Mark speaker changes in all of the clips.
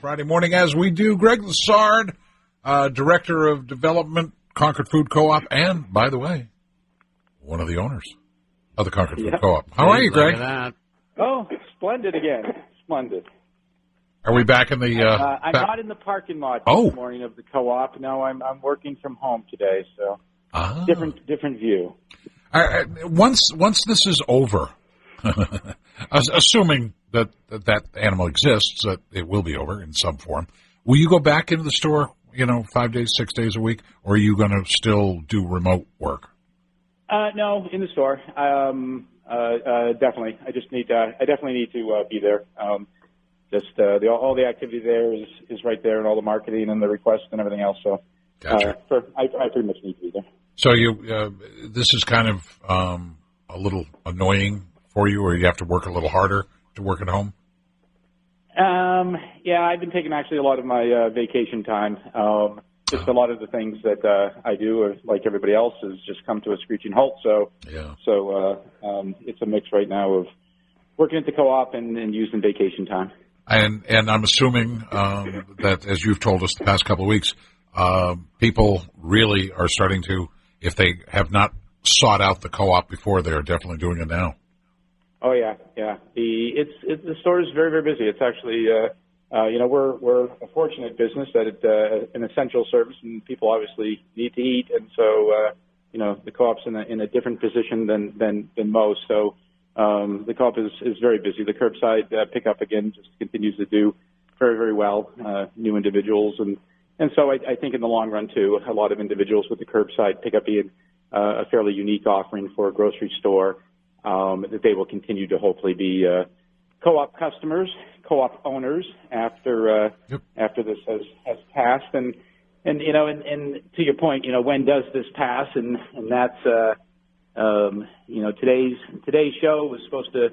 Speaker 1: Friday morning, as we do. Greg Lessard, Director of Development, Concord Food Co-op, and, by the way, one of the owners of the Concord Food Co-op. How are you, Greg?
Speaker 2: Oh, splendid again. Splendid.
Speaker 1: Are we back in the...
Speaker 2: I'm not in the parking lot this morning of the co-op. No, I'm working from home today, so different view.
Speaker 1: Once this is over, assuming that animal exists, that it will be over in some form, will you go back into the store, 5 days, 6 days a week, or are you going to still do remote work?
Speaker 2: No, in the store. Definitely. I definitely need to be there. All the activity there is right there, and all the marketing and the requests and everything else. So,
Speaker 1: gotcha.
Speaker 2: I pretty much need to be there.
Speaker 1: So this is kind of a little annoying for you, or you have to work a little harder to work at home?
Speaker 2: Yeah, I've been taking actually a lot of my vacation time. Just a lot of the things that I do, like everybody else, has just come to a screeching halt. So it's a mix right now of working at the co-op and using vacation time.
Speaker 1: And I'm assuming that, as you've told us the past couple of weeks, people really are starting to, if they have not sought out the co-op before, they're definitely doing it now.
Speaker 2: Oh yeah. The store is very, very busy. It's actually, we're a fortunate business that it's an essential service, and people obviously need to eat, and so the co-op's in a different position than most. So the co-op is very busy. The curbside pickup again just continues to do very, very well. New individuals, and so I think in the long run too, a lot of individuals with the curbside pickup being a fairly unique offering for a grocery store, that they will continue to hopefully be co-op customers, co-op owners after this has passed. And to your point, when does this pass? And that's today's show was supposed to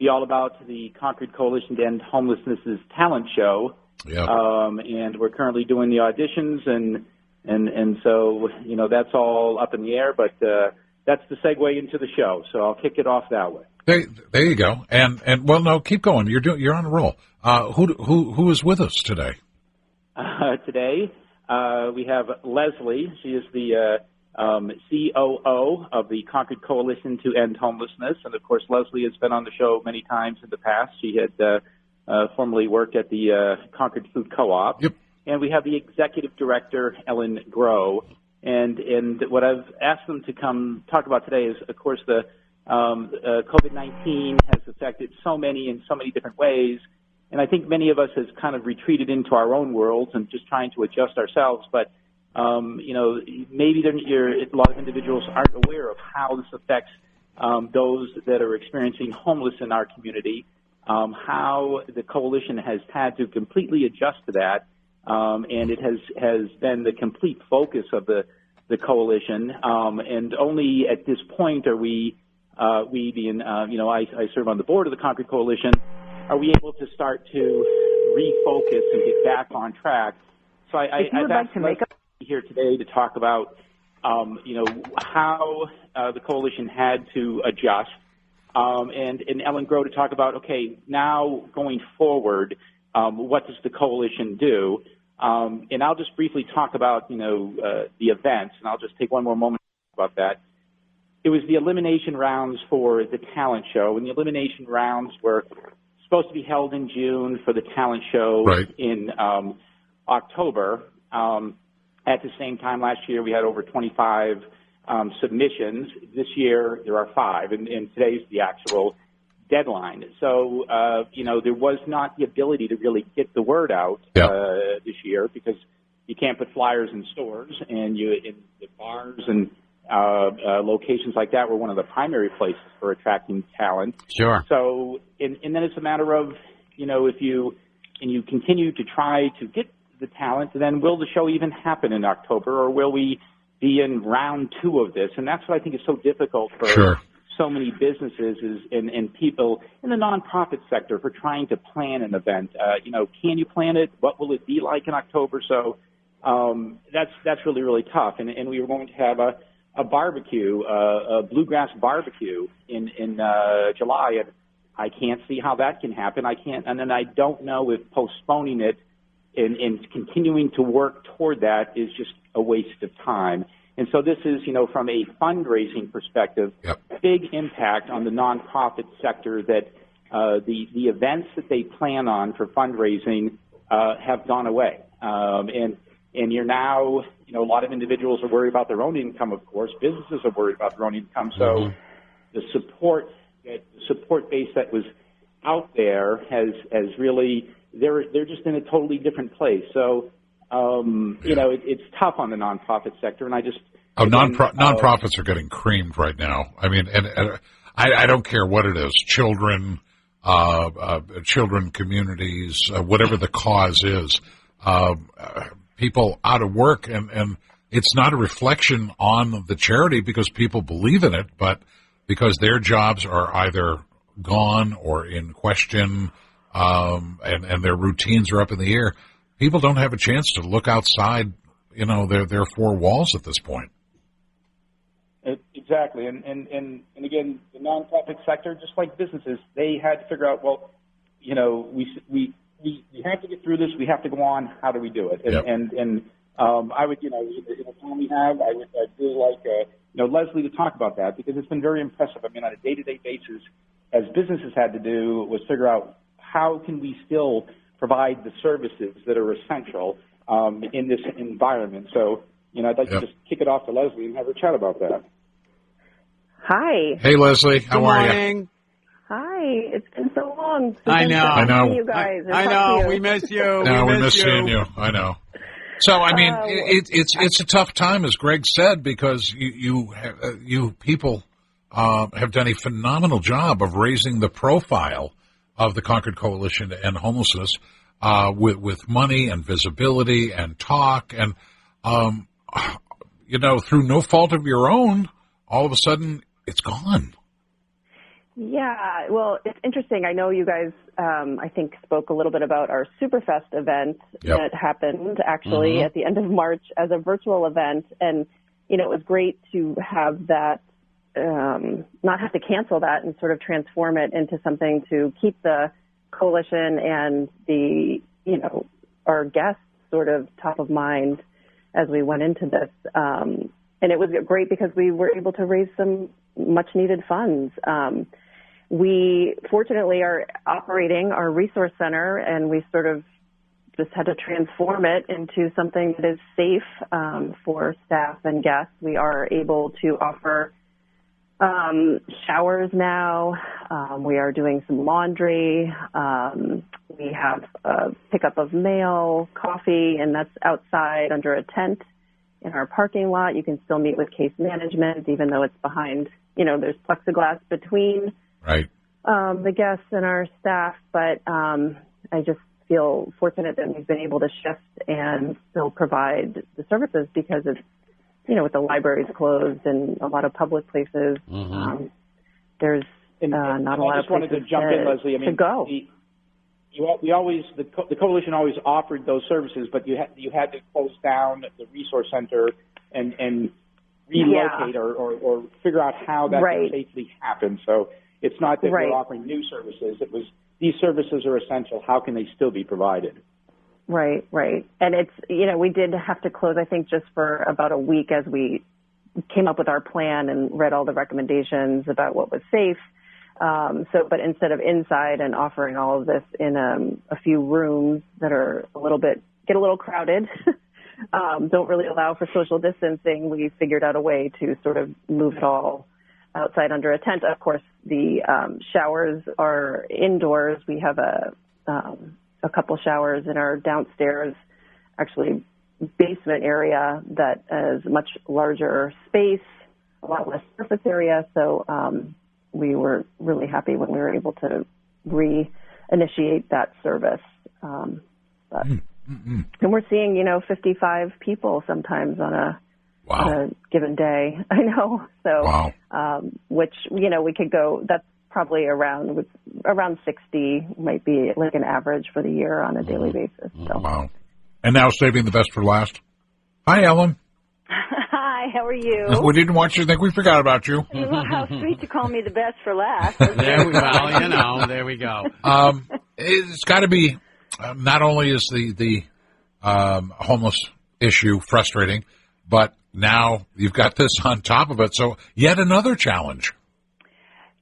Speaker 2: be all about the Concord Coalition to End Homelessness's talent show.
Speaker 1: Yeah.
Speaker 2: And we're currently doing the auditions, and so that's all up in the air, but that's the segue into the show. So I'll kick it off that way.
Speaker 1: There you go. And well, no, keep going. You're on a roll. Who is with us today?
Speaker 2: Today we have Leslie. She is the COO of the Concord Coalition to End Homelessness, and of course, Leslie has been on the show many times in the past. She had formerly worked at the Concord Food Co-op. Yep. And we have the executive director, Ellen Groh. And what I've asked them to come talk about today is, of course, the COVID-19 has affected so many in so many different ways. And I think many of us has kind of retreated into our own worlds and just trying to adjust ourselves. But, maybe a lot of individuals aren't aware of how this affects those that are experiencing homeless in our community, how the coalition has had to completely adjust to that. And it has been the complete focus of the coalition. And only at this point are we being, I serve on the board of the Concord Coalition, are we able to start to refocus and get back on track? So I've asked Leslie here today to talk about, how the coalition had to adjust, and Ellen Groh to talk about, okay, now going forward, what does the coalition do? And I'll just briefly talk about, the events, and I'll just take one more moment to talk about that. It was the elimination rounds for the talent show, and the elimination rounds were supposed to be held in June for the talent show in October. At the same time last year, we had over 25 submissions. This year, there are 5, and today's the actual deadline. So, there was not the ability to really get the word out this year because you can't put flyers in stores, and in the bars and locations like that were one of the primary places for attracting talent.
Speaker 3: Sure.
Speaker 2: So, and then it's a matter of, if you continue to try to get the talent, then will the show even happen in October, or will we be in round 2 of this? And that's what I think is so difficult for so many businesses and people in the nonprofit sector for trying to plan an event. Can you plan it? What will it be like in October? So that's really, really tough. And we were going to have a barbecue, a bluegrass barbecue in July, and I can't see how that can happen. And then I don't know if postponing it and continuing to work toward that is just a waste of time. And so this is, from a fundraising perspective, big impact on the nonprofit sector that the events that they plan on for fundraising have gone away. And you're now, a lot of individuals are worried about their own income, of course. Businesses are worried about their own income. So the support base that was out there has really, they're just in a totally different place. So, it's tough on the nonprofit sector, and I just
Speaker 1: nonprofits are getting creamed right now. I mean, and I don't care what it is, children, communities, whatever the cause is, people out of work, and it's not a reflection on the charity because people believe in it, but because their jobs are either gone or in question, and their routines are up in the air. People don't have a chance to look outside, their four walls at this point.
Speaker 2: Exactly, and again, the nonprofit sector, just like businesses, they had to figure out, we have to get through this. We have to go on. How do we do it? And I would, in the time we have, I'd really like, Leslie to talk about that because it's been very impressive. I mean, on a day-to-day basis, as businesses had to do, was figure out how can we still provide the services that are essential in this environment. So, I'd like to just kick it off to Leslie and have her chat about that.
Speaker 3: Hi.
Speaker 1: Hey, Leslie. How are you?
Speaker 3: Hi. It's been so long.
Speaker 4: I know.
Speaker 1: I know.
Speaker 3: You guys.
Speaker 4: I know. We miss you.
Speaker 1: No, we miss seeing you. I know. So, I mean, it's a tough time, as Greg said, because you people have done a phenomenal job of raising the profile of the Concord Coalition to End Homelessness with money and visibility and talk. And, through no fault of your own, all of a sudden it's gone.
Speaker 3: Yeah, well, it's interesting. I know you guys, I think, spoke a little bit about our Superfest event that happened actually at the end of March as a virtual event. And, it was great to have that, not have to cancel that and sort of transform it into something to keep the coalition and our guests sort of top of mind as we went into this. And it was great because we were able to raise some much needed funds. We fortunately are operating our resource center, and we sort of just had to transform it into something that is safe for staff and guests. We are able to offer showers now. We are doing some laundry. We have a pickup of mail, coffee, and that's outside under a tent in our parking lot. You can still meet with case management, even though it's behind, there's plexiglass between the guests and our staff. But I just feel fortunate that we've been able to shift and still provide the services because of, with the libraries closed and a lot of public places, there's not a lot of places
Speaker 2: wanted to jump in, Leslie. I mean,
Speaker 3: to go.
Speaker 2: The coalition always offered those services, but you had to close down the resource center and relocate or figure out how that could safely happen. So it's not that we're offering new services. It was these services are essential. How can they still be provided?
Speaker 3: Right. And it's, we did have to close, I think, just for about a week as we came up with our plan and read all the recommendations about what was safe. But instead of inside and offering all of this in a few rooms that are get a little crowded, don't really allow for social distancing, we figured out a way to sort of move it all outside under a tent. Of course, the showers are indoors. We have a couple showers in our downstairs, actually basement area that is much larger space, a lot less surface area. So we were really happy when we were able to reinitiate that service. And we're seeing, 55 people sometimes on a given day. I know. So, which, we could go, that's probably around 60 might be like an average for the year on a daily basis. So.
Speaker 1: Wow. And now saving the best for last. Hi, Ellen.
Speaker 5: Hi, how are you?
Speaker 1: We didn't want you to think we forgot about you.
Speaker 5: How sweet to call me the best for last.
Speaker 4: There we go.
Speaker 1: It's got to be, not only is the homeless issue, frustrating, but now you've got this on top of it, so yet another challenge.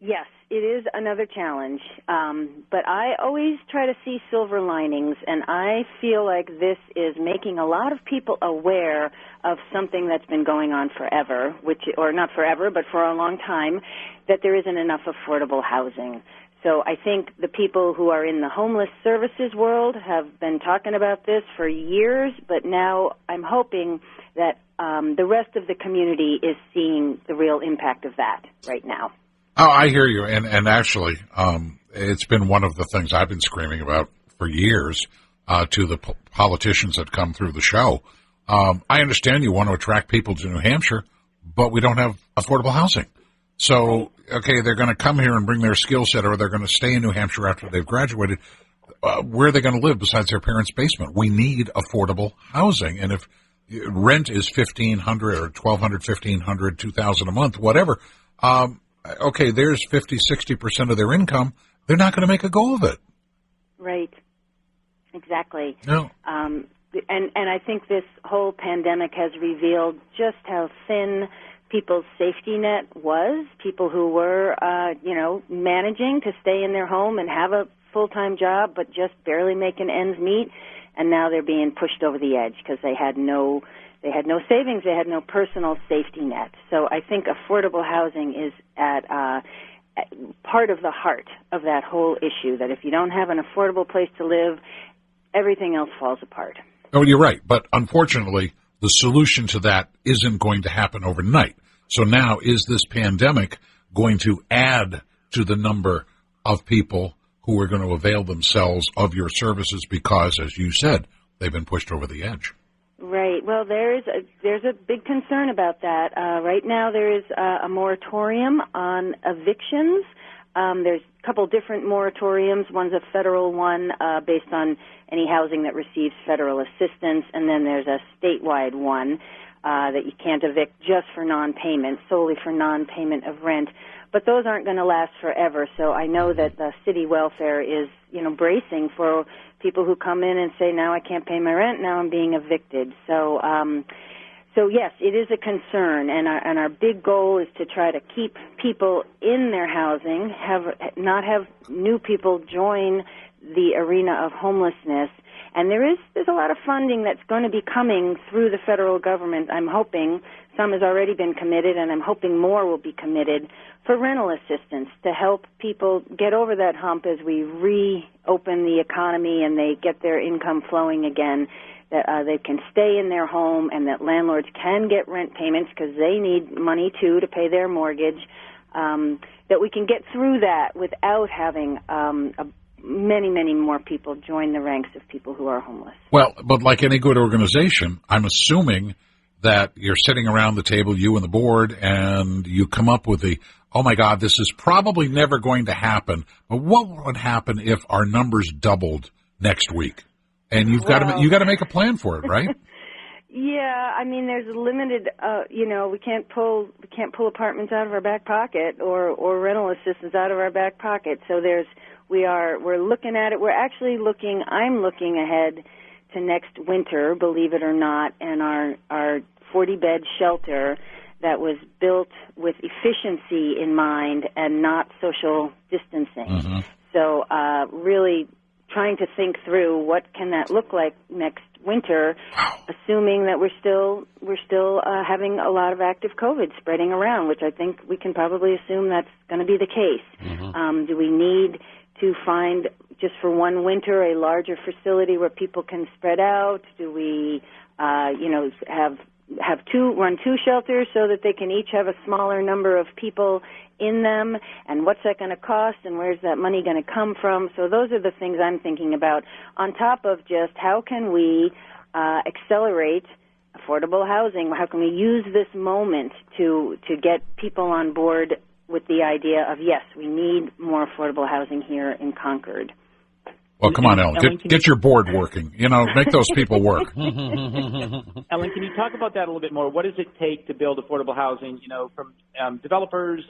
Speaker 5: Yes, it is another challenge, but I always try to see silver linings, and I feel like this is making a lot of people aware of something that's been going on forever, or not forever, but for a long time, that there isn't enough affordable housing. So I think the people who are in the homeless services world have been talking about this for years, but now I'm hoping that the rest of the community is seeing the real impact of that right now.
Speaker 1: Oh, I hear you, and actually, it's been one of the things I've been screaming about for years to the politicians that come through the show. I understand you want to attract people to New Hampshire, but we don't have affordable housing. So, okay, they're going to come here and bring their skill set, or they're going to stay in New Hampshire after they've graduated. Where are they going to live besides their parents' basement? We need affordable housing, and if rent is $1,500 or $1,200, $1,500, $2,000 a month, whatever. Okay, there's 50-60% of their income. They're not going to make a go of it.
Speaker 5: Right. Exactly.
Speaker 1: No.
Speaker 5: And I think this whole pandemic has revealed just how thin people's safety net was. People who were, managing to stay in their home and have a full-time job, but just barely making ends meet, and now they're being pushed over the edge because they had no savings, they had no personal safety net. So I think affordable housing is at part of the heart of that whole issue, that if you don't have an affordable place to live, everything else falls apart.
Speaker 1: Oh, you're right. But unfortunately, the solution to that isn't going to happen overnight. So now, is this pandemic going to add to the number of people who are going to avail themselves of your services because, as you said, they've been pushed over the edge?
Speaker 5: Right. Well, there's a big concern about that. Right now there is a moratorium on evictions. There's a couple different moratoriums. One's a federal one based on any housing that receives federal assistance, and then there's a statewide one that you can't evict just for non-payment, solely for non-payment of rent. But those aren't going to last forever, so I know that the city welfare is, bracing for people who come in and say, now I can't pay my rent, now I'm being evicted. So yes, it is a concern, and our big goal is to try to keep people in their housing, not have new people join the arena of homelessness. And there's a lot of funding that's going to be coming through the federal government. I'm hoping some has already been committed, and I'm hoping more will be committed for rental assistance to help people get over that hump as we reopen the economy and they get their income flowing again, that they can stay in their home and that landlords can get rent payments because they need money, too, to pay their mortgage, that we can get through that without having many more people join the ranks of people who are homeless.
Speaker 1: Well, but like any good organization, I'm assuming that you're sitting around the table, you and the board, and you come up with oh my God, this is probably never going to happen, but what would happen if our numbers doubled next week? And you got to make a plan for it, right?
Speaker 5: Yeah, I mean, there's a limited, we can't pull apartments out of our back pocket or rental assistance out of our back pocket. So we're looking at it. I'm looking ahead to next winter, believe it or not, and our 40-bed shelter that was built with efficiency in mind and not social distancing. Mm-hmm. So really trying to think through what can that look like next winter, assuming that we're still having a lot of active COVID spreading around, which I think we can probably assume that's going to be the case. Mm-hmm. Do we need to find, just for one winter, a larger facility where people can spread out? Do we, run two shelters so that they can each have a smaller number of people in them? And what's that going to cost? And where's that money going to come from? So those are the things I'm thinking about, on top of just how can we accelerate affordable housing? How can we use this moment to get people on board with the idea of, yes, we need more affordable housing here in Concord?
Speaker 1: Well, come on, Ellen. Get your board working. Make those people work.
Speaker 2: Ellen, can you talk about that a little bit more? What does it take to build affordable housing? From developers,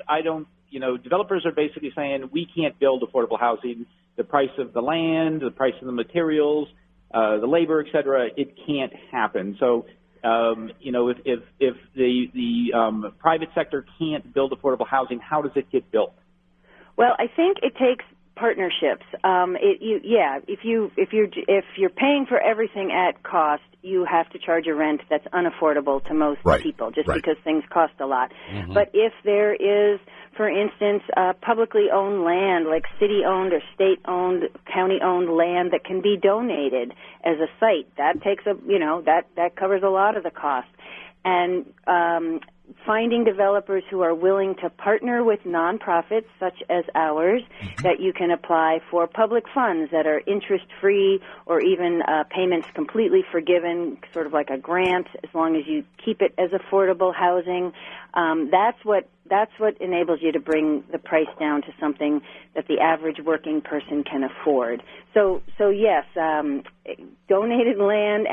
Speaker 2: developers are basically saying we can't build affordable housing. The price of the land, the price of the materials, the labor, et cetera, it can't happen. So, if the private sector can't build affordable housing, how does it get built?
Speaker 5: Well, I think it takes partnerships. If you're paying for everything at cost, you have to charge a rent that's unaffordable to most people, just because things cost a lot. Mm-hmm. But if there is, for instance, publicly owned land, like city-owned or state-owned, county-owned land that can be donated as a site, that takes that covers a lot of the cost. And finding developers who are willing to partner with nonprofits such as ours, that you can apply for public funds that are interest-free or even payments completely forgiven, sort of like a grant, as long as you keep it as affordable housing. That's what enables you to bring the price down to something that the average working person can afford. So yes, donated land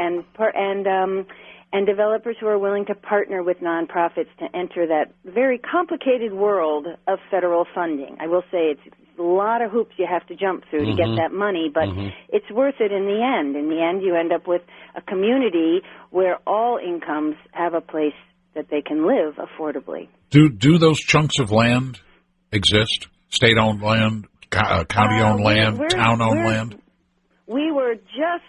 Speaker 5: and developers who are willing to partner with nonprofits to enter that very complicated world of federal funding. I will say it's a lot of hoops you have to jump through to get that money, but it's worth it in the end. In the end, you end up with a community where all incomes have a place that they can live affordably.
Speaker 1: Do those chunks of land exist? State-owned land, county-owned land, town-owned land?
Speaker 5: We were just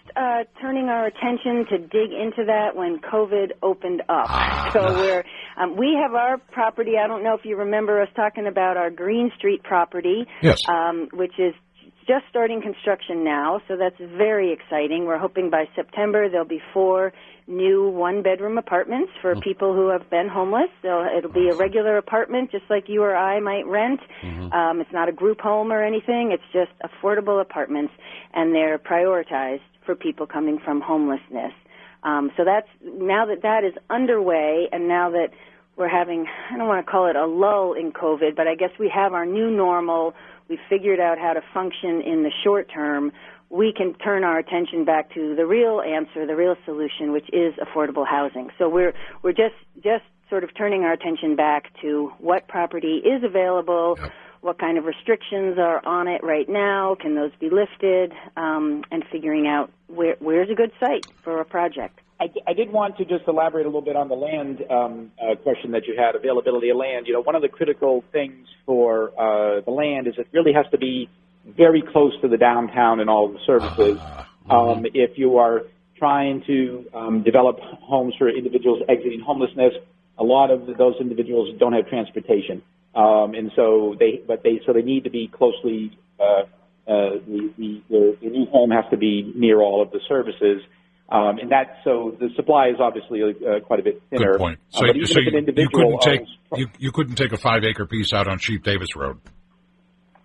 Speaker 5: turning our attention to dig into that when COVID opened up. We have our property. I don't know if you remember us talking about our Green Street property,
Speaker 1: yes,
Speaker 5: which is just starting construction now, so that's very exciting. We're hoping by September there'll be 4 new one-bedroom apartments for people who have been homeless. So it'll be a regular apartment, just like you or I might rent. It's not a group home or anything. It's just affordable apartments, and they're prioritized for people coming from homelessness. So that's now that is underway, and now that we're having, I don't want to call it a lull in COVID, but I guess we have our new normal. We've figured out how to function in the short term. We can turn our attention back to the real answer, the real solution, which is affordable housing. So we're just sort of turning our attention back to what property is available, what kind of restrictions are on it right now, can those be lifted, and figuring out where's a good site for a project.
Speaker 2: I did want to just elaborate a little bit on the land question that you had, availability of land. One of the critical things for the land is it really has to be very close to the downtown and all of the services. If you are trying to develop homes for individuals exiting homelessness, a lot of those individuals don't have transportation, and so they need to be closely. The new home has to be near all of the services. And so the supply is obviously quite a bit thinner.
Speaker 1: Good point. So you couldn't take a 5-acre piece out on Sheep Davis Road.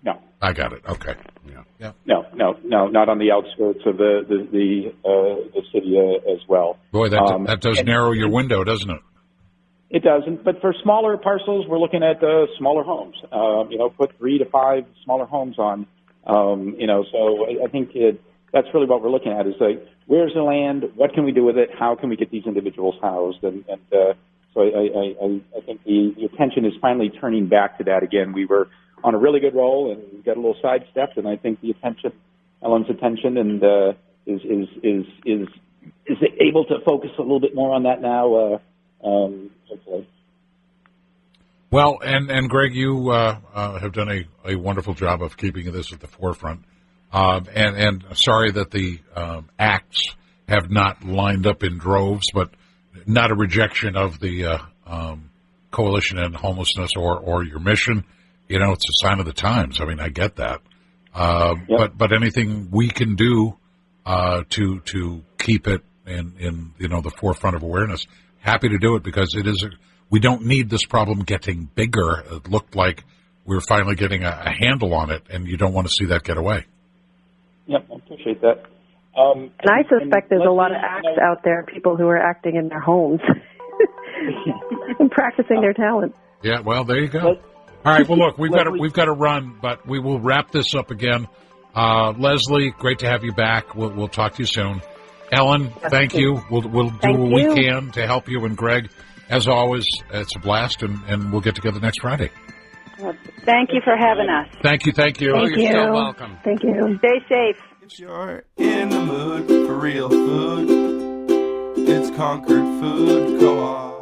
Speaker 2: No.
Speaker 1: I got it. Okay. Yeah.
Speaker 2: No, not on the outskirts of the city as well.
Speaker 1: Boy, that does narrow your window, doesn't it?
Speaker 2: It doesn't. But for smaller parcels, we're looking at smaller homes. Put 3 to 5 smaller homes on. So I think that's really what we're looking at is like, where's the land? What can we do with it? How can we get these individuals housed? And so I think the attention is finally turning back to that again. We were on a really good roll and we got a little sidestepped, and I think Ellen's attention, and is able to focus a little bit more on that now. Hopefully.
Speaker 1: Well, and Greg, you have done a wonderful job of keeping this at the forefront. And sorry that the acts have not lined up in droves, but not a rejection of the Coalition End Homelessness or your mission. It's a sign of the times. I mean, I get that. But anything we can do to keep it in the forefront of awareness, happy to do it, because it is we don't need this problem getting bigger. It looked like we're finally getting a handle on it, and you don't want to see that get away.
Speaker 2: Yep, I appreciate that.
Speaker 3: And I suspect there's a lot of acts out there, people who are acting in their homes and practicing their talent.
Speaker 1: Yeah, well, there you go. All right, well, look, we've got to run, but we will wrap this up again. Leslie, great to have you back. We'll talk to you soon. Ellen, thank you. We'll do what we can to help you. And Greg, as always, it's a blast, and we'll get together next Friday.
Speaker 5: Thank you for having us.
Speaker 1: Thank you.
Speaker 3: Thank you.
Speaker 4: You're so welcome.
Speaker 3: Thank you.
Speaker 5: Stay safe.
Speaker 4: If you're in the mood for real food, it's Concord Food Co-op.